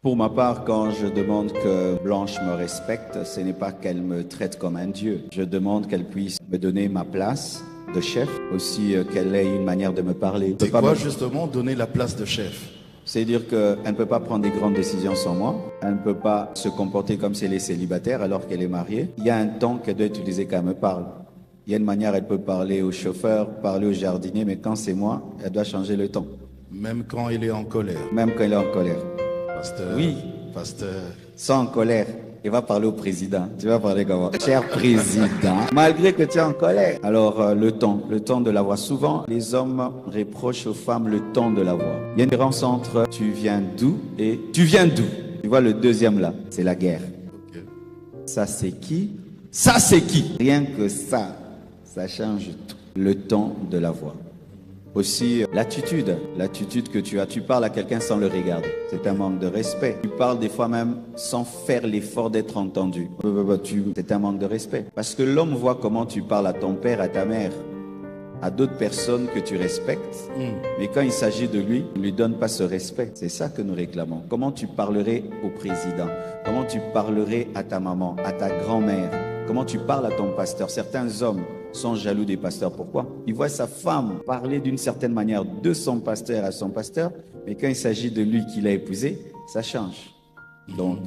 Pour ma part, quand je demande que Blanche me respecte, ce n'est pas qu'elle me traite comme un dieu. Je demande qu'elle puisse me donner ma place de chef, aussi qu'elle ait une manière de me parler. C'est quoi justement donner la place de chef? C'est-à-dire qu'elle ne peut pas prendre des grandes décisions sans moi. Elle ne peut pas se comporter comme si elle est célibataire alors qu'elle est mariée. Il y a un temps qu'elle doit utiliser quand elle me parle. Il y a une manière, elle peut parler au chauffeur, parler au jardinier, mais quand c'est moi, elle doit changer le ton. Même quand il est en colère. Même quand elle est en colère. Pasteur, Oui. Pasteur. Sans en colère. Il va parler au président. Tu vas parler comment? Cher président, malgré que tu es en colère. Alors, le ton de la voix. Souvent, les hommes reprochent aux femmes le ton de la voix. Il y a une différence entre tu viens d'où et tu viens d'où. Tu vois le deuxième là, c'est la guerre. Okay. Ça c'est qui? Ça c'est qui? Rien que ça change tout. Le ton de la voix. Aussi, l'attitude que tu as. Tu parles à quelqu'un sans le regarder. C'est un manque de respect. Tu parles des fois même sans faire l'effort d'être entendu. C'est un manque de respect. Parce que l'homme voit comment tu parles à ton père, à ta mère, à d'autres personnes que tu respectes. Mais quand il s'agit de lui, il ne lui donne pas ce respect. C'est ça que nous réclamons. Comment tu parlerais au président? Comment tu parlerais à ta maman, à ta grand-mère? Comment tu parles à ton pasteur? Certains hommes sont jaloux des pasteurs. Pourquoi? Ils voient sa femme parler d'une certaine manière de son pasteur à son pasteur, mais quand il s'agit de lui qu'il a épousé, ça change. Donc,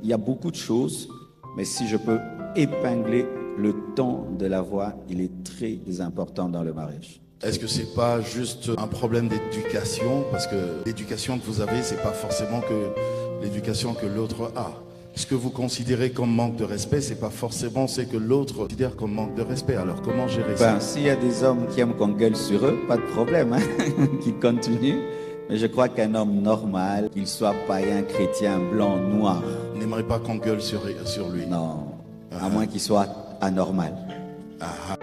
il y a beaucoup de choses, mais si je peux épingler le ton de la voix, il est très important dans le mariage. Est-ce que c'est pas juste un problème d'éducation? Parce que l'éducation que vous avez, c'est pas forcément que l'éducation que l'autre a. Ce que vous considérez comme manque de respect, c'est pas forcément ce que l'autre considère comme manque de respect. Alors comment gérer ça? S'il y a des hommes qui aiment qu'on gueule sur eux, pas de problème, hein, qui continuent. Mais je crois qu'un homme normal, qu'il soit païen, chrétien, blanc, noir, n'aimerait pas qu'on gueule sur lui. non, à moins qu'il soit anormal. Ah.